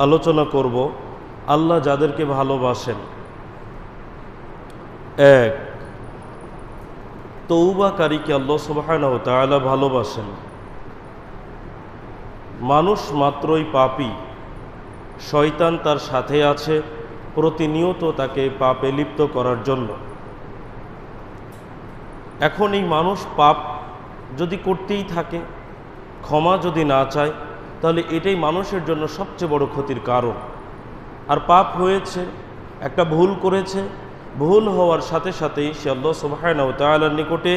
আলোচনা করব আল্লাহ যাদেরকে ভালোবাসেন। এক, তৌবাকারীকে আল্লাহ সুবহানাহু ওয়া তাআলা ভালোবাসেন। মানুষ মাত্রই পাপী, শয়তান তার সাথে আছে প্রতিনিয়ত তাকে পাপে লিপ্ত করার জন্য। এখন এই মানুষ পাপ যদি করতেই থাকে, ক্ষমা যদি না চায়, তাহলে এটাই মানুষের জন্য সবচেয়ে বড় ক্ষতির কারণ। আর পাপ হয়েছে, একটা ভুল করেছে, ভুল হওয়ার সাথে সাথেই সে আল্লাহ সুবহানাহু ওয়া তাআলার নিকটে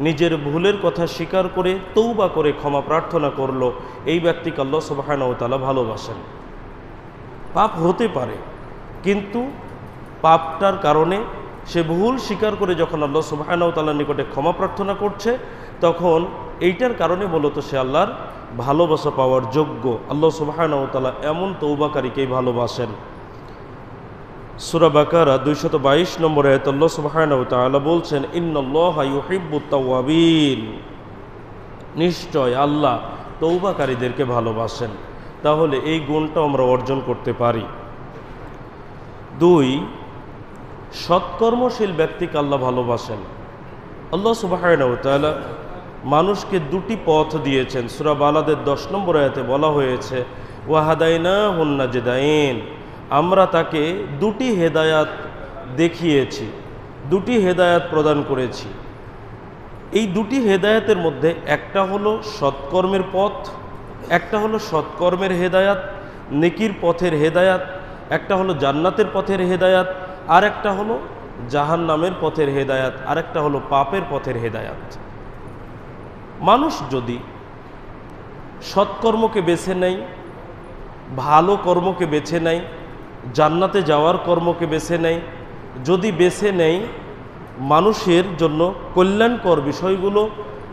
নিজের ভুলের কথা স্বীকার করে তৌবা করে ক্ষমা প্রার্থনা করলো, এই ব্যক্তিকে আল্লাহ সুবহানাহু ওয়া তাআলা ভালোবাসেন। পাপ হতে পারে, কিন্তু পাপটার কারণে সে ভুল স্বীকার করে যখন আল্লাহ সুবহানাহু ওয়া তাআলার নিকটে ক্ষমা প্রার্থনা করছে, তখন এইটার কারণে মূলত সে আল্লাহর ভালোবাসা পাওয়ার যোগ্য। আল্লাহ সুবহানাহু ওয়া তাআলা এমন তৌবাকারীকেই ভালোবাসেন। সূরা বাকারা 222 নম্বর আয়াতে আল্লাহ সুবহানাহু ওয়া তাআলা বলছেন, ইন্নাল্লাহা ইউহিব্বুত তাওয়াবিন, নিশ্চয় আল্লাহ তৌবাকারীদেরকে ভালোবাসেন। তাহলে এই গুণটা আমরা অর্জন করতে পারি। দুই, সৎকর্মশীল ব্যক্তিকে আল্লাহ ভালোবাসেন। আল্লাহ সুবহানাহু ওয়া তাআলা মানুষকে দুটি পথ দিয়েছেন। সূরা বালাদের 10 নম্বর আয়াতে বলা হয়েছে, ওয়া হাদাইনাহুন নাজদাইন, আমরা তাকে দুটি হেদায়াত দেখিয়েছি, দুটি হেদায়াত প্রদান করেছি। এই দুটি হেদায়াতের মধ্যে একটা হলো সৎকর্মের পথ, একটা হলো সৎকর্মের হেদায়াত, নেকির পথের হেদায়াত, একটা হলো জান্নাতের পথের হেদায়াত, আর একটা হলো জাহান্নামের পথের হেদায়াত, আর একটা হলো পাপের পথের হেদায়াত। মানুষ যদি সৎকর্মকে বেছে নেয়, ভালো কর্মকে বেছে নেয়, জান্নাতে যাওয়ার কর্মকে বেছে নেয়, যদি বেছে নেয় মানুষের জন্য কল্যাণকর বিষয়গুলো,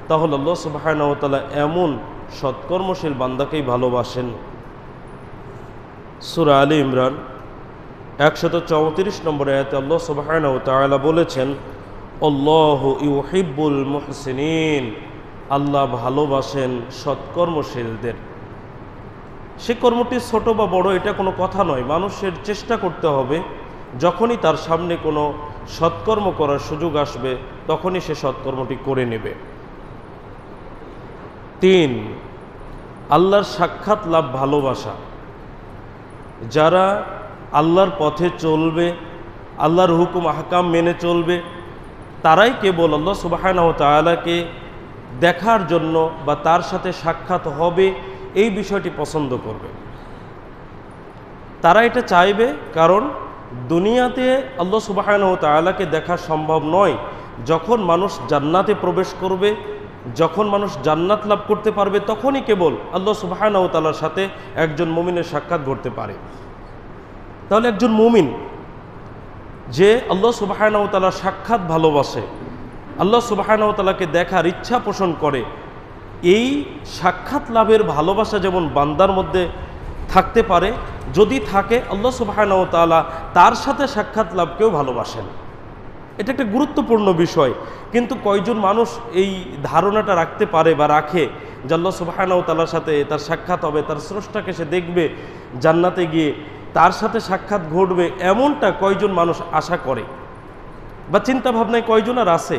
তাহলে আল্লাহ সুবহানাহু ওয়া তাআলা এমন সৎকর্মশীল বান্দাকেই ভালোবাসেন। সূরা আলী ইমরান 134 নম্বর আয়াতে আল্লাহ সুবহানাহু ওয়া তাআলা বলেছেন, আল্লাহু ইউহিব্বুল মুহসিনিন, আল্লাহ ভালোবাসেন সৎকর্মশীলদের। সে কর্মটি ছোট বা বড় এটা কোনো কথা নয়, মানুষের চেষ্টা করতে হবে যখনই তার সামনে কোনো সৎকর্ম করার সুযোগ আসবে তখনই সে সৎকর্মটি করে নেবে। তিন, আল্লাহর সাক্ষাৎ লাভ ভালোবাসা। যারা আল্লাহর পথে চলবে, আল্লাহর হুকুম আহকাম মেনে চলবে, তারাই কেবল আল্লাহ সুবহানাহু ওয়া তাআলাকে দেখার জন্য বা তার সাথে সাক্ষাৎ হবে এই বিষয়টি পছন্দ করবে। তারা এটা চাইবে, কারণ দুনিয়াতে আল্লাহ সুবহানাহু ওয়া তাআলাকে দেখা সম্ভব নয়। যখন মানুষ জান্নাতে প্রবেশ করবে, যখন মানুষ জান্নাত লাভ করতে পারবে, তখনই কেবল আল্লাহ সুবহানাহু ওয়া তাআলার সাথে একজন মুমিনের সাক্ষাৎ ঘটতে পারে। তাহলে একজন মুমিন যে আল্লাহ সুবহানাহু ওয়া তাআলার সাক্ষাৎ ভালোবাসে, আল্লাহ সুবহানাহু ওয়া তাআলাকে দেখার ইচ্ছা পোষণ করে, এই সাক্ষাৎ লাভের ভালোবাসা যেমন বান্দার মধ্যে থাকতে পারে, যদি থাকে আল্লাহ সুবহানাহু ওয়া তাআলা তার সাথে সাক্ষাৎ লাভকেও ভালোবাসেন। এটা একটা গুরুত্বপূর্ণ বিষয়। কিন্তু কয়জন মানুষ এই ধারণাটা রাখতে পারে বা রাখে যে আল্লাহ সুবহানাহু ওয়া তাআলার সাথে তার সাক্ষাৎ হবে, তার স্রষ্টাকে সে দেখবে জান্নাতে গিয়ে, তার সাথে সাক্ষাৎ ঘটবে, এমনটা কয়জন মানুষ আশা করে বা চিন্তা ভাবনায় কয়জন আর আছে?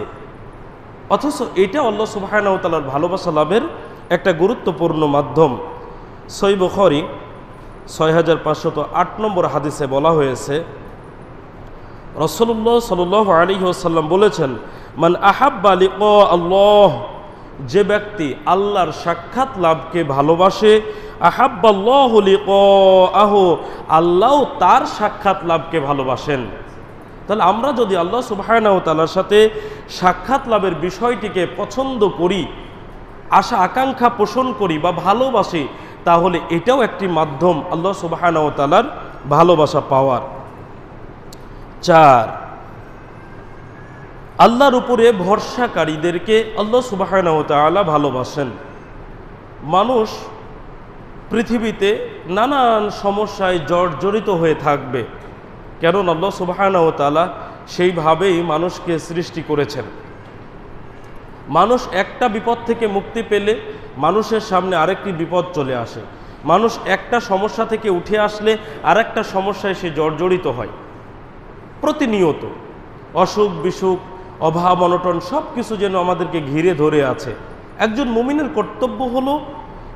অথচ এটা আল্লাহ সুবহানাহু ওয়া তাআলার ভালোবাসা লাভের একটা গুরুত্বপূর্ণ মাধ্যম। সহিহ বুখারী 6508 নম্বর হাদিসে বলা হয়েছে, রাসূলুল্লাহ সাল্লাল্লাহু আলাইহি ওয়াসাল্লাম বলেছেন, মান আহাব্বা লিকা আল্লাহ, যে ব্যক্তি আল্লাহর সাক্ষাৎ লাভকে ভালোবাসে, আহাব্বাল্লাহু লিকাআহু, আল্লাহ তার সাক্ষাৎ লাভকে ভালোবাসেন। তাহলে আমরা যদি আল্লাহ সুবহানাহু ওয়া তাআলার সাথে সাক্ষাৎ লাভের বিষয়টিকে পছন্দ করি, আশা আকাঙ্ক্ষা পোষণ করি বা ভালোবাসি, তাহলে এটাও একটি মাধ্যম আল্লাহ সুবহানাহু ওয়া তাআলার ভালোবাসা পাওয়ার। 4, আল্লাহর উপরে ভরসাকারীদেরকে আল্লাহ সুবহানাহু ওয়া তাআলা ভালোবাসেন। মানুষ পৃথিবীতে নানান সমস্যায় জর্জরিত হয়ে থাকবে, কারণ আল্লাহ সুবহানাহু ওয়া তাআলা সেইভাবেই মানুষকে সৃষ্টি করেছেন। মানুষ একটা বিপদ থেকে মুক্তি পেলে মানুষের সামনে আরেকটি বিপদ চলে আসে। মানুষ একটা সমস্যা থেকে উঠে আসলে আর একটা সমস্যায় সে জর্জরিত হয় প্রতিনিয়ত। অসুখ বিসুখ, অভাব অনটন সব কিছু যেন আমাদেরকে ঘিরে ধরে আছে। একজন মুমিনের কর্তব্য হলো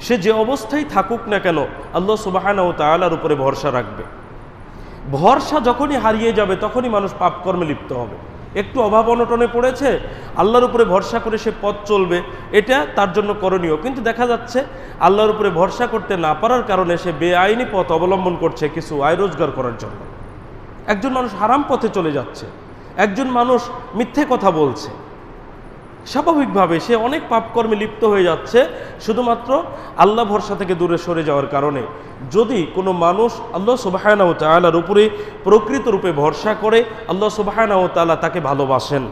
সে যে অবস্থায় থাকুক না কেন আল্লাহ সুবহানাহু ওয়া তাআলার উপরে ভরসা রাখবে। ভরসা যখনই হারিয়ে যাবে তখনই মানুষ পাপকর্মে লিপ্ত হবে। একটু অভাব অনটনে পড়েছে, আল্লাহর উপরে ভরসা করে সে পথ চলবে, এটা তার জন্য করণীয়। কিন্তু দেখা যাচ্ছে আল্লাহর উপরে ভরসা করতে না পারার কারণে সে বেআইনি পথ অবলম্বন করছে কিছু আয় রোজগার করার জন্য। একজন মানুষ হারাম পথে চলে যাচ্ছে, একজন মানুষ মিথ্যে কথা বলছে, স্বাভাবিকভাবে সে অনেক পাপকর্মে লিপ্ত হয়ে যাচ্ছে শুধুমাত্র আল্লাহ ভরসা থেকে দূরে সরে যাওয়ার কারণে। যদি কোনো মানুষ আল্লাহ সুবহানাহু ওয়া তাআলার উপরে প্রকৃত রূপে ভরসা করে, আল্লাহ সুবহানাহু ওয়া তাআলা তাকে ভালোবাসেন।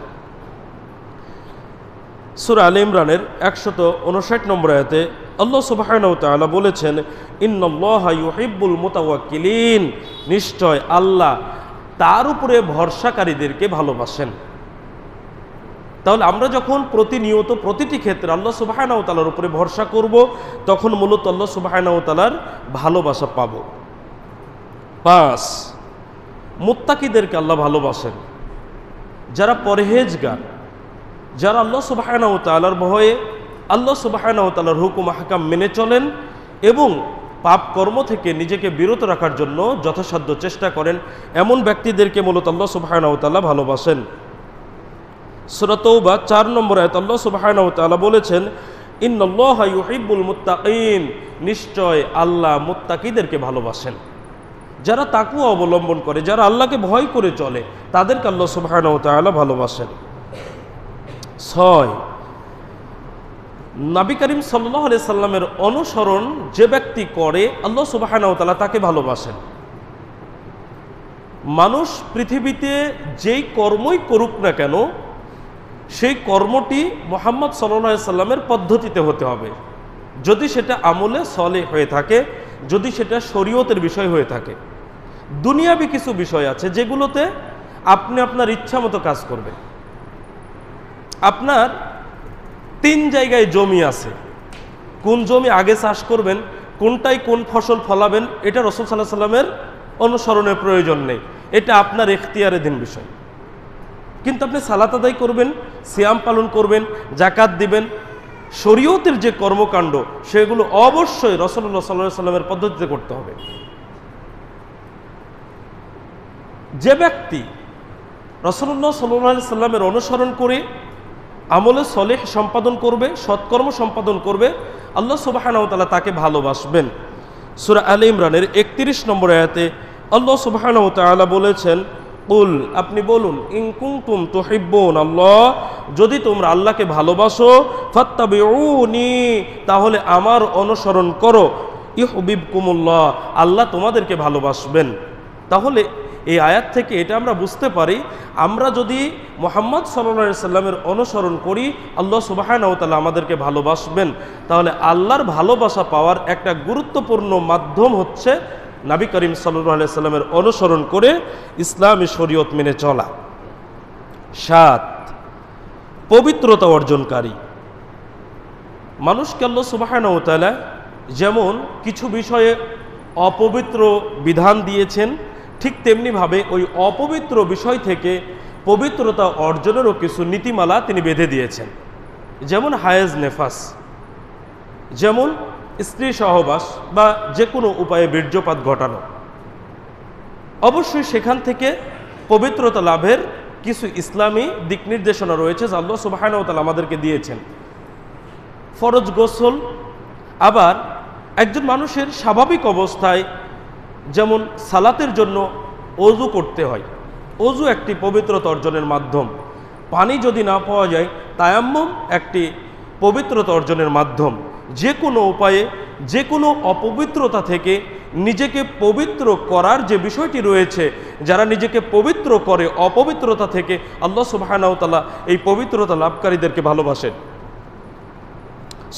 সূরা আলে ইমরানের 159 নম্বর আয়াতে আল্লাহ সুবহানাহু ওয়া তাআলা বলেছেন, ইন্নাল্লাহা ইউহিব্বুল মুতাওয়াক্কিলিন, নিশ্চয় আল্লাহ তার উপরে ভরসাকারীদেরকে ভালোবাসেন। তাহলে আমরা যখন প্রতিনিয়ত প্রতিটি ক্ষেত্রে আল্লাহ সুবহানাহু ওয়া তাআলার উপরে ভরসা করব, তখন মূলত আল্লাহ সুবহানাহু ওয়া তাআলার ভালোবাসা পাব। 5, মুত্তাকিদেরকে আল্লাহ ভালোবাসেন। যারা পরহেজগার, যারা আল্লাহ সুবহানাহু ওয়া তাআলার ভয়ে আল্লাহ সুবহানাহু ওয়া তাআলার হুকুম আহকাম মেনে চলেন এবং পাপ কর্ম থেকে নিজেকে বিরত রাখার জন্য যথাসাধ্য চেষ্টা করেন, এমন ব্যক্তিদেরকে মূলত আল্লাহ সুবহানাহু ওয়া তাআলা ভালোবাসেন। সূরা তাওবা 4 নম্বর আয়াত আল্লাহ সুবহানাহু ওয়া তাআলা বলেছেন, ইন্নাল্লাহা ইউহিব্বুল মুত্তাকিন, নিশ্চয় আল্লাহ মুত্তাকিদেরকে ভালোবাসেন। যারা তাকওয়া অবলম্বন করে, যারা আল্লাহকে ভয় করে চলে, তাদেরকে আল্লাহ সুবহানাহু ওয়া তাআলা ভালোবাসেন। 6, নবী করিম সাল্লাল্লাহু আলাইহি সাল্লামের অনুসরণ যে ব্যক্তি করে আল্লাহ সুবহানাহু ওয়া তাআলা তাকে ভালোবাসেন। মানুষ পৃথিবীতে যেই কর্মই করুক না কেন সেই কর্মটি মুহাম্মদ সাল্লাল্লাহু আলাইহি সাল্লামের পদ্ধতিতে হতে হবে। যদি সেটা আমলে সলেহ হয়ে থাকে, যদি সেটা শরীয়তের বিষয় হয়ে থাকে। দুনিয়াবি কিছু বিষয় আছে যেগুলোতে আপনি আপনার ইচ্ছা মতো কাজ করবেন। আপনার 3 জায়গায় জমি আছে, কোন জমি আগে চাষ করবেন, কোনটাই কোন ফসল ফলাবেন, এটা রাসূল সাল্লাল্লাহু আলাইহি সাল্লামের অনুসরণের প্রয়োজন নেই, এটা আপনার ইখতিয়ারাধীন বিষয়। কিন্তু আপনি সালাত আদায় করবেন, সিয়াম পালন করবেন, যাকাত দিবেন, শরীয়তের যে কর্মকাণ্ড সেগুলো অবশ্যই রাসূলুল্লাহ সাল্লাল্লাহু আলাইহি সাল্লামের পদ্ধতিতে করতে হবে। যে ব্যক্তি রাসূলুল্লাহ সাল্লাল্লাহু আলাইহি সাল্লামের অনুসরণ করে আমলে সলেহ সম্পাদন করবে, সৎকর্ম সম্পাদন করবে, আল্লাহ সুবহানাহু ওয়া তাআলা তাকে ভালোবাসবেন। সূরা আলে ইমরানের 31 নম্বর আয়াতে আল্লাহ সুবহানাহু ওয়া তাআলা বলেছেন, কুল, আপনি বলুন, ইন কুনতুম তুহিব্বুন আল্লাহ, যদি তোমরা আল্লাহকে ভালোবাসো, ফাত্তাবিউনি, তাহলে আমার অনুসরণ করো, ইউহিব্বুকুমুল্লাহ, আল্লাহ তোমাদেরকে ভালোবাসবেন। তাহলে এই আয়াত থেকে এটা আমরা বুঝতে পারি, আমরা যদি মুহাম্মদ সাল্লাল্লাহু আলাইহি সাল্লামের অনুসরণ করি আল্লাহ সুবহানাহু ওয়া তাআলা আমাদেরকে ভালোবাসবেন। তাহলে আল্লাহর ভালোবাসা পাওয়ার একটা গুরুত্বপূর্ণ মাধ্যম হচ্ছে নবী করিম সাল্লাল্লাহু আলাইহি সাল্লামের অনুসরণ করে ইসলামী শরীয়ত মেনে চলা। 7, পবিত্রতা অর্জনকারী। মানুষকে আল্লাহ সুবহানাহু ওয়া তাআলা যেমন কিছু বিষয়ে অপবিত্র বিধান দিয়েছেন, ঠিক তেমনিভাবে ওই অপবিত্র বিষয় থেকে পবিত্রতা অর্জনেরও কিছু নীতিমালা তিনি বেঁধে দিয়েছেন। যেমন হায়েজ নেফাস, যেমন স্ত্রী সহবাস বা যে কোনো উপায়ে বীর্যপাত ঘটানো। অবশ্যই সেখান থেকে পবিত্রতা লাভের কিছু ইসলামী দিক নির্দেশনা রয়েছে যা আল্লাহ সুবহানাহু ওয়া তাআলা আমাদেরকে দিয়েছেন। ফরজ গোসল, আবার একজন মানুষের স্বাভাবিক অবস্থায় যেমন সালাতের জন্য অজু করতে হয়, অজু একটি পবিত্রতা অর্জনের মাধ্যম। পানি যদি না পাওয়া যায় তায়াম্মুম একটি পবিত্রতা অর্জনের মাধ্যম। যে কোনো উপায়ে যে কোনো অপবিত্রতা থেকে নিজেকে পবিত্র করার যে বিষয়টি রয়েছে, যারা নিজেকে পবিত্র করে অপবিত্রতা থেকে, আল্লাহ সুবহানাহু ওয়া তাআলা এই পবিত্রতা লাভকারীদেরকে ভালোবাসেন।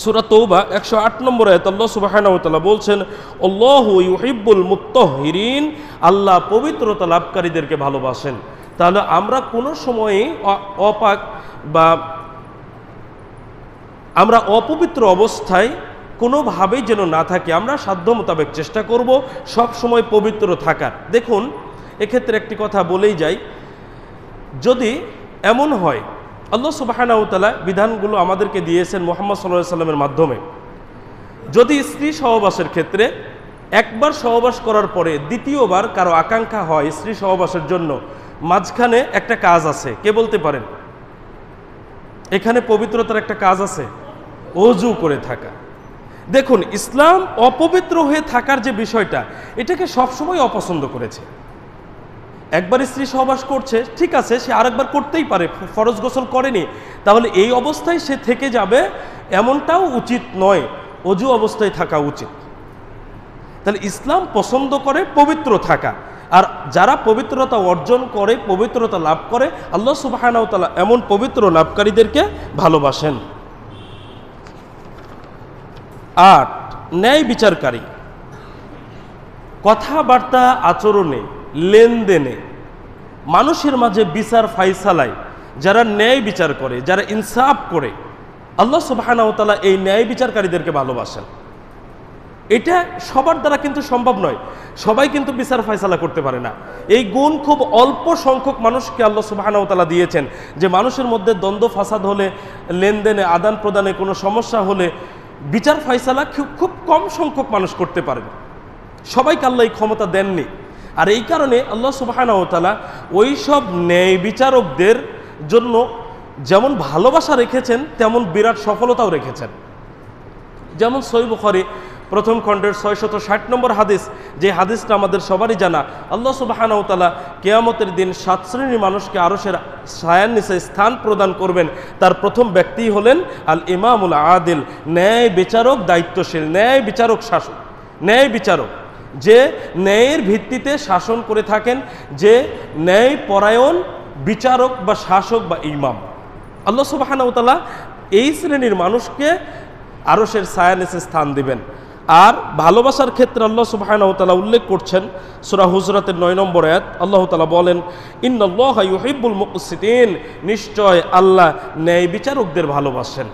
সূরা তাওবা 108 নম্বর আয়াত আল্লাহ সুবহানাহু ওয়া তাআলা বলছেন, আল্লাহু ইউহিব্বুল মুত্তাহহিরিন, আল্লাহ পবিত্রতা লাভকারীদেরকে ভালোবাসেন। তাহলে আমরা কোনো সময়ে অপাক বা আমরা অপবিত্র অবস্থায় কোনোভাবেই যেন না থাকে। আমরা সাধ্য মোতাবেক চেষ্টা করব সব সময় পবিত্র থাকার। দেখুন, এক্ষেত্রে একটি কথা বলেই যাই, যদি এমন হয় আল্লাহ সুবহানাহু ওয়া তাআলা বিধানগুলো আমাদেরকে দিয়েছেন মুহাম্মদ সাল্লাল্লাহু আলাইহি সাল্লামের মাধ্যমে, যদি স্ত্রী সহবাসের ক্ষেত্রে একবার সহবাস করার পরে দ্বিতীয়বার কারো আকাঙ্ক্ষা হয় স্ত্রী সহবাসের জন্য, মাঝখানে একটা কাজ আছে, কে বলতে পারেন? এখানে পবিত্রতার একটা কাজ আছে, ওযু করে থাকা। দেখুন, ইসলাম অপবিত্র হয়ে থাকার যে বিষয়টা, এটাকে সবসময় অপছন্দ করেছে। একবার স্ত্রী সহবাস করছে, ঠিক আছে, সে আরেকবার করতেই পারে, ফরজ গোসল করেনি, তাহলে এই অবস্থায় সে থেকে যাবে এমনটাও উচিত নয়, ওযু অবস্থায় থাকা উচিত। তাহলে ইসলাম পছন্দ করে পবিত্র থাকা, আর যারা পবিত্রতা অর্জন করে, পবিত্রতা লাভ করে, আল্লাহ সুবহানাহু ওয়া তাআলা এমন পবিত্র লাভকারীদেরকে ভালোবাসেন। ৮, ন্যায় বিচারকারী। কথাবার্তা, আচরণে, লেনদেনে, মানুষের মাঝে বিচার ফাইসালায় যারা ন্যায় বিচার করে, যারা ইনসাফ করে, আল্লাহ সুবহানাহু ওয়া তাআলা এই ন্যায় বিচারকারীদেরকে ভালোবাসেন। এটা সবার দ্বারা কিন্তু সম্ভব নয়, সবাই কিন্তু বিচার ফাইসালা করতে পারে না। এই গুণ খুব অল্প সংখ্যক মানুষকে আল্লাহ সুবহানাহু ওয়া তাআলা দিয়েছেন, যে মানুষের মধ্যে দ্বন্দ্ব ফাসাদ হলে, লেনদেনে, আদান প্রদানে কোনো সমস্যা হলে বিচার ফাইসালা খুব কম সংখ্যক মানুষ করতে পারে। সবাইকে আল্লাহ এই ক্ষমতা দেননি। আর এই কারণে আল্লাহ সুবহানাহু ওয়া তাআলা ওই সব ন্যায় বিচারকদের জন্য যেমন ভালোবাসা রেখেছেন, তেমন বিরাট সফলতাও রেখেছেন। যেমন সহিহ বুখারী প্রথম খণ্ডের 660 নম্বর হাদিস, যে হাদিসটা আমাদের সবারই জানা, আল্লাহ সুবহানাহু ওয়া তাআলা কিয়ামতের দিন 7 শ্রেণীর মানুষকে আরশের ছায়ার নিচে স্থান প্রদান করবেন। তার প্রথম ব্যক্তি হলেন আল ইমামুল আদিল, ন্যায় বিচারক, দায়িত্বশীল, ন্যায় বিচারক, শাসক, ন্যায় বিচারক, যে ন্যায়ের ভিত্তিতে শাসন করে থাকেন, যে ন্যায় পরায়ণ বিচারক বা শাসক বা ইমাম। আল্লাহ সুবহানাহু ওয়া তাআলা এই শ্রেণীর মানুষকে আরশের ছায়ার নিচে স্থান দিবেন। আর ভালোবাসার ক্ষেত্রে আল্লাহ সুবহানাহু ওয়া তাআলা উল্লেখ করছেন সূরা হুজরাতের 9 নম্বর আয়াত, আল্লাহ তাআলা বলেন, ইন্নাল্লাহা ইউহিব্বুল মুকসিতিন, নিশ্চয় আল্লাহ ন্যায় বিচারকদের ভালোবাসেন।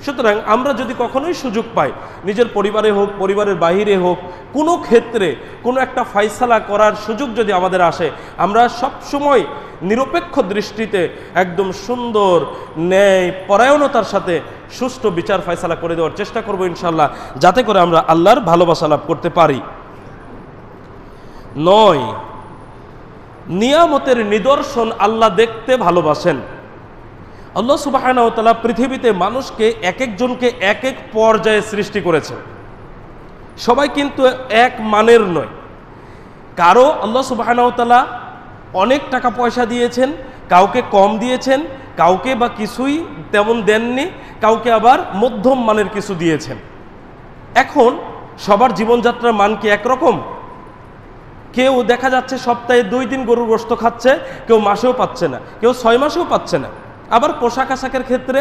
সুতরাং আমরা যদি কখনোই সুযোগ পাই, নিজের পরিবারে হোক, পরিবারের বাহিরে হোক, কোনো ক্ষেত্রে কোনো একটা ফাইসালা করার সুযোগ যদি আমাদের আসে, আমরা সব সময় নিরপেক্ষ দৃষ্টিতে একদম সুন্দর ন্যায় পরায়ণতার সাথে সুষ্ঠু বিচার ফাইসালা করে দেওয়ার চেষ্টা করব ইনশাআল্লাহ, যাতে করে আমরা আল্লাহর ভালোবাসা লাভ করতে পারি। ৯, নিয়ামতের নিদর্শন আল্লাহ দেখতে ভালোবাসেন। আল্লাহ সুবহানাহু ওয়া তাআলা পৃথিবীতে মানুষকে এক একজনকে এক এক পর্যায়ে সৃষ্টি করেছেন। সবাই কিন্তু এক মানের নয়। কারো আল্লাহ সুবহানাহু ওয়া তাআলা অনেক টাকা পয়সা দিয়েছেন, কাউকে কম দিয়েছেন, কাউকে বা কিছুই তেমন দেননি, কাউকে আবার মধ্যম মানের কিছু দিয়েছেন। এখন সবার জীবনযাত্রার মান কি একরকম? কেউ দেখা যাচ্ছে সপ্তাহে 2 দিন গরুর গোশত খাচ্ছে, কেউ মাসেও পাচ্ছে না, কেউ 6 মাসেও পাচ্ছে না। আবার পোশাক আশাকের ক্ষেত্রে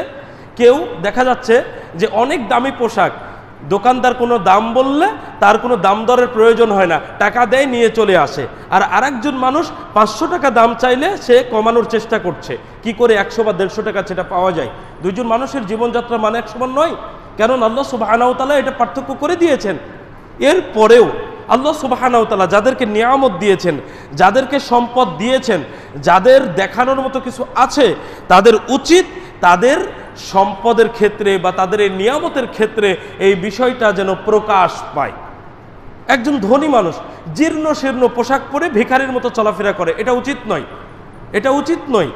কেউ দেখা যাচ্ছে যে অনেক দামি পোশাক, দোকানদার কোনো দাম বললে তার কোনো দাম দরের প্রয়োজন হয় না, টাকা দেয়, নিয়ে চলে আসে। আর আরেকজন মানুষ 500 টাকা দাম চাইলে সে কমানোর চেষ্টা করছে, কি করে 100 বা 150 টাকা সেটা পাওয়া যায়। দুইজন মানুষের জীবনযাত্রা মানে এক সমান নয়, কারণ আল্লাহ সুবহানাহু ওয়া তাআলা এটা পার্থক্য করে দিয়েছেন। এরপরেও আল্লাহ সুবহানাহু ওয়া তাআলা যাদেরকে নিয়ামত দিয়েছেন, যাদেরকে সম্পদ দিয়েছেন, যাদের দেখানোর মতো কিছু আছে, তাদের উচিত তাদের সম্পদের ক্ষেত্রে বা তাদের এই নিয়ামতের ক্ষেত্রে এই বিষয়টা যেন প্রকাশ পায়। একজন ধনী মানুষ জীর্ণ শীর্ণ পোশাক পরে ভিখারির মতো চলাফেরা করে, এটা উচিত নয়, এটা উচিত নয়।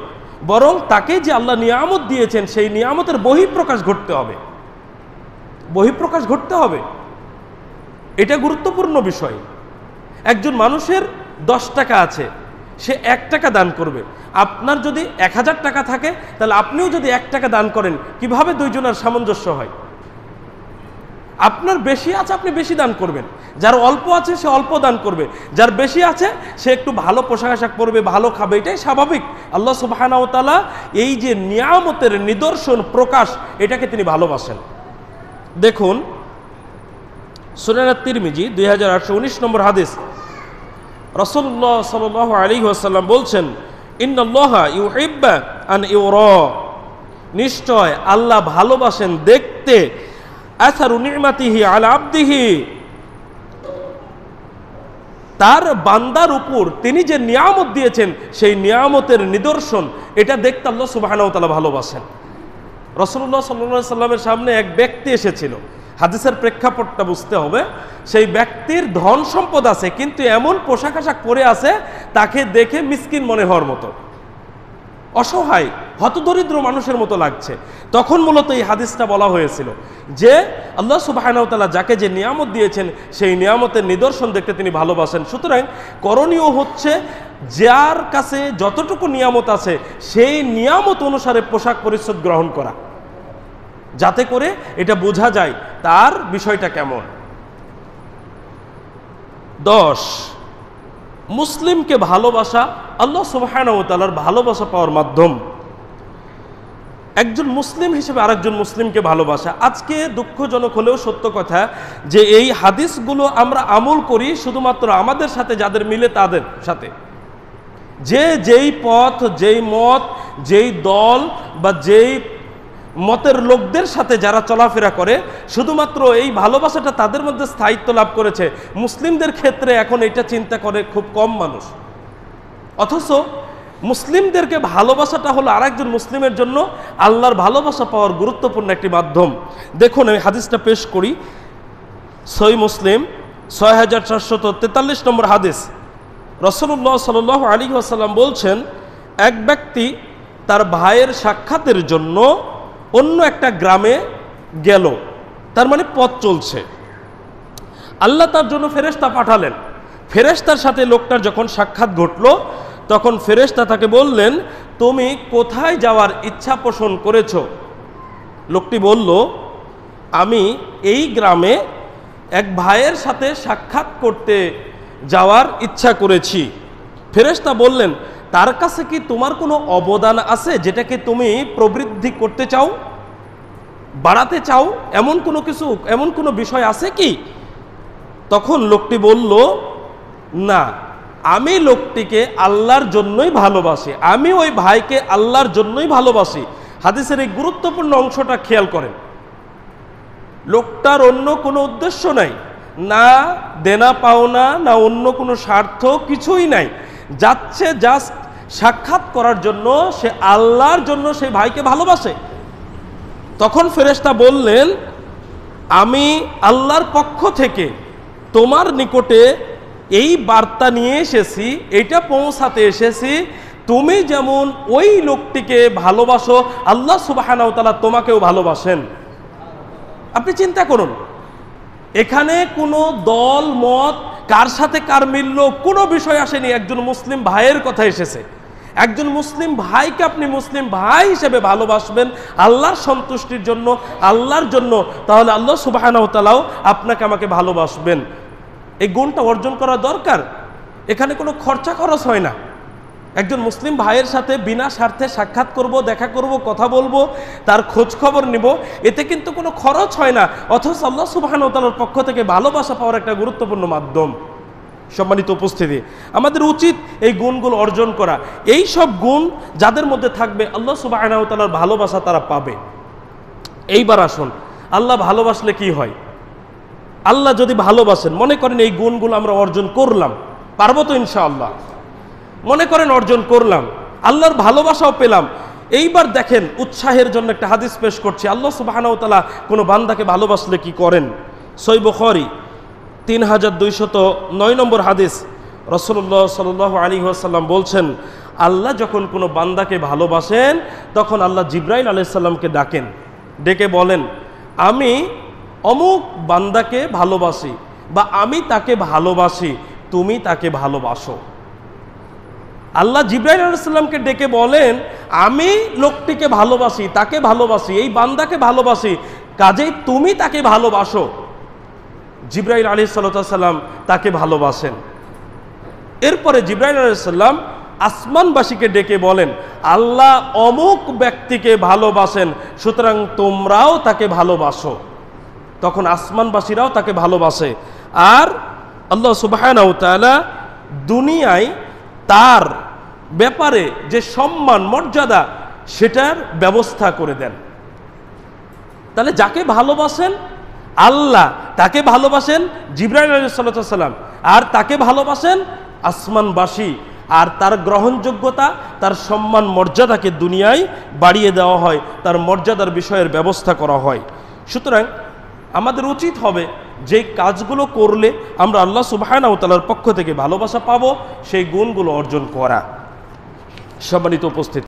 বরং তাকে যে আল্লাহ নিয়ামত দিয়েছেন সেই নিয়ামতের বহিঃপ্রকাশ ঘটতে হবে, বহিঃপ্রকাশ ঘটতে হবে। এটা গুরুত্বপূর্ণ বিষয়। একজন মানুষের 10 টাকা আছে, সে 1 টাকা দান করবে। আপনার যদি 1000 টাকা থাকে, তাহলে আপনিও যদি 1 টাকা দান করেন, কিভাবে দুইজনের সামঞ্জস্য হয়? আপনার বেশি আছে, আপনি বেশি দান করবেন। যার অল্প আছে সে অল্প দান করবে, যার বেশি আছে সে একটু ভালো পোশাক আশাক পরবে, ভালো খাবে, এটাই স্বাভাবিক। আল্লাহ সুবহানাহু ওয়া তাআলা এই যে নিয়ামতের নিদর্শন প্রকাশ, এটাকে তিনি ভালোবাসেন। দেখুন সুনান তিরমিজি 2819 নম্বর হাদিস, রাসূলুল্লাহ সাল্লাল্লাহু আলাইহি ওয়াসাল্লাম বলছেন, ইন্নাল্লাহা ইউহিব্বু আন ইউরা, নিশ্চয় আল্লাহ ভালোবাসেন দেখতে আসারু নি'মাতিহি আলা আবদিহি, তার বান্দার উপর তিনি যে নিয়ামত দিয়েছেন সেই নিয়ামতের নিদর্শন, এটা দেখতে আল্লাহ সুবহানাহু ওয়া তাআলা ভালোবাসেন। রাসূলুল্লাহ সাল্লাল্লাহু আলাইহি সাল্লামের সামনে এক ব্যক্তি এসেছিল, হাদিসের প্রেক্ষাপটটা বুঝতে হবে। সেই ব্যক্তির ধন সম্পদ আছে, কিন্তু এমন পোশাক আশাক পরে আছে তাকে দেখে মিসকিন মনে হওয়ার মতো, অসহায় হতদরিদ্র মানুষের মতো লাগছে। তখন মূলত এই হাদিসটা বলা হয়েছিল যে আল্লাহ সুবহানাহু ওয়া তাআলা যাকে যে নিয়ামত দিয়েছেন সেই নিয়ামতের নিদর্শন দেখতে তিনি ভালোবাসেন। সুতরাং করণীয় হচ্ছে যার কাছে যতটুকু নিয়ামত আছে সেই নিয়ামত অনুসারে পোশাক পরিচ্ছদ গ্রহণ করা, যাতে করে এটা বোঝা যায় তার বিষয়টা কেমন। 10, মুসলিমকে ভালোবাসা আল্লাহ সুবহানাহু ওয়া তাআলার ভালোবাসা পাওয়ার মাধ্যম। একজন মুসলিম হিসেবে আরেকজন মুসলিমকে ভালোবাসা। আজকে দুঃখজনক হলেও সত্য কথা যে এই হাদিসগুলো আমরা আমল করি শুধুমাত্র আমাদের সাথে যাদের মিলে তাদের সাথে, যে যেই পথ, যেই মত, যেই দল বা যেই মতের লোকদের সাথে যারা চলাফেরা করে, শুধুমাত্র এই ভালোবাসাটা তাদের মধ্যে স্থায়িত্ব লাভ করেছে। মুসলিমদের ক্ষেত্রে এখন এটা চিন্তা করে খুব কম মানুষ। অথচ মুসলিমদেরকে ভালোবাসাটা হলো আরেকজন মুসলিমের জন্য আল্লাহর ভালোবাসা পাওয়ার গুরুত্বপূর্ণ একটি মাধ্যম। দেখুন আমি হাদিসটা পেশ করি, সহিহ মুসলিম 6443 নম্বর হাদিস। রাসূলুল্লাহ সাল্লাল্লাহু আলাইহি ওয়াসাল্লাম বলছেন, এক ব্যক্তি তার ভাইয়ের সাক্ষাতের জন্য অন্য একটা গ্রামে গেল, তার মানে পথ চলছে। আল্লাহ তার জন্য ফেরেশতা পাঠালেন। ফেরেশতার সাথে লোকটার যখন সাক্ষাৎ ঘটলো তখন ফেরেশতা তাকে বললেন, তুমি কোথায় যাওয়ার ইচ্ছা পোষণ করেছ? লোকটি বলল, আমি এই গ্রামে এক ভাইয়ের সাথে সাক্ষাৎ করতে যাওয়ার ইচ্ছা করেছি। ফেরেশতা বললেন, তার কাছে কি তোমার কোনো অবদান আছে যেটাকে তুমি প্রবৃদ্ধি করতে চাও, বাড়াতে চাও, এমন কোনো বিষয় আছে কি? তখন লোকটি বলল, না, আমি লোকটিকে আল্লাহর জন্যই ভালোবাসি, আমি ওই ভাইকে আল্লাহর জন্যই ভালোবাসি। হাদিসের এই গুরুত্বপূর্ণ অংশটা খেয়াল করেন। লোকটার অন্য কোনো উদ্দেশ্য নাই, না দেনা পাওনা, না অন্য কোনো স্বার্থ, কিছুই নাই। যাচ্ছে জাস্ট সাক্ষাৎ করার জন্য, সে আল্লাহর জন্য সেই ভাইকে ভালোবাসে। তখন ফেরেশতা বললেন, আমি আল্লাহর পক্ষ থেকে তোমার নিকটে এই বার্তা নিয়ে এসেছি, এটা পৌঁছাতে এসেছি, তুমি যেমন ওই লোকটিকে ভালোবাসো আল্লাহ সুবহানাহু ওয়া তাআলা তোমাকেও ভালোবাসেন। আপনি চিন্তা করুন, এখানে কোনো দল মত, কার সাথে কার মিলল, কোনো বিষয় আসেনি, একজন মুসলিম ভাইয়ের কথা এসেছে। একজন মুসলিম ভাইকে আপনি মুসলিম ভাই হিসেবে ভালোবাসবেন আল্লাহর সন্তুষ্টির জন্য, আল্লাহর জন্য, তাহলে আল্লাহ সুবহানাহু ওয়া তাআলাও আপনাকে আমাকে ভালোবাসবেন। এই গুণটা অর্জন করা দরকার। এখানে কোনো খরচা খরচ হয় না। একজন মুসলিম ভাইয়ের সাথে বিনা স্বার্থে সাক্ষাৎ করব, দেখা করব, কথা বলবো, তার খোঁজ খবর নিব, এতে কিন্তু কোনো খরচ হয় না, অথচ আল্লাহ সুবহানাহু ওয়া তাআলার পক্ষ থেকে ভালোবাসা পাওয়ার একটা গুরুত্বপূর্ণ মাধ্যম। সম্মানিত উপস্থিতি, আমাদের উচিত এই গুণগুলো অর্জন করা। এই সব গুণ যাদের মধ্যে থাকবে আল্লাহ সুবহানাহু ওয়া তাআলার ভালোবাসা তারা পাবে। এইবার আসুন, আল্লাহ ভালোবাসলে কি হয়? আল্লাহ যদি ভালোবাসেন, মনে করেন এই গুণগুলো আমরা অর্জন করলাম, পারবো তো ইনশাআল্লাহ? মনে করেন অর্জন করলাম, আল্লাহর ভালোবাসাও পেলাম। এইবার দেখেন, উৎসাহের জন্য একটা হাদিস পেশ করছি। আল্লাহ সুবহানাহু ওয়া তাআলা কোনো বান্দাকে ভালোবাসলে কি করেন? সহিহ বুখারী 3209 নম্বর হাদিস। রাসূলুল্লাহ সাল্লাল্লাহু আলাইহি ওয়াসাল্লাম বলছেন, আল্লাহ যখন কোনো বান্দাকে ভালোবাসেন তখন আল্লাহ জিবরাইল আলাইহিস সালামকে ডাকেন, ডেকে বলেন, আমি অমুক বান্দাকে ভালোবাসি, বা আমি তাকে ভালোবাসি, তুমি তাকে ভালোবাসো। আল্লাহ জিবরাইল আলাইহিস সালামকে ডেকে বলেন, আমি লোকটিকে ভালোবাসি, তাকে ভালোবাসি, এই বান্দাকে ভালোবাসি, কাজেই তুমি তাকে ভালোবাসো। জিবরাইল আলাইহিস সালাম তাকে ভালোবাসেন। এরপরে জিবরাইল আলাইহিস সালাম আসমানবাসীকে ডেকে বলেন, আল্লাহ অমুক ব্যক্তিকে ভালোবাসেন, সুতরাং তোমরাও তাকে ভালোবাসো। তখন আসমানবাসীরাও তাকে ভালোবাসে। আর আল্লাহ সুবহানাহু ওয়া তাআলা দুনিয়ায় তার ব্যাপারে যে সম্মান মর্যাদা সেটার ব্যবস্থা করে দেন। তাহলে যাকে ভালোবাসেন আল্লাহ তাকে ভালোবাসেন জিবরাইল আলাইহিস সালাম, আর তাকে ভালোবাসেন আসমানবাসী, আর তার গ্রহণযোগ্যতা, তার সম্মান মর্যাদাকে দুনিয়ায় বাড়িয়ে দেওয়া হয়, তার মর্যাদার বিষয়ের ব্যবস্থা করা হয়। সুতরাং আমাদের উচিত হবে যে কাজগুলো করলে আমরা আল্লাহ সুবহানাহু ওয়া তাআলার পক্ষ থেকে ভালোবাসা পাবো, সেই গুণগুলো অর্জন করা। সম্মানিত উপস্থিতি।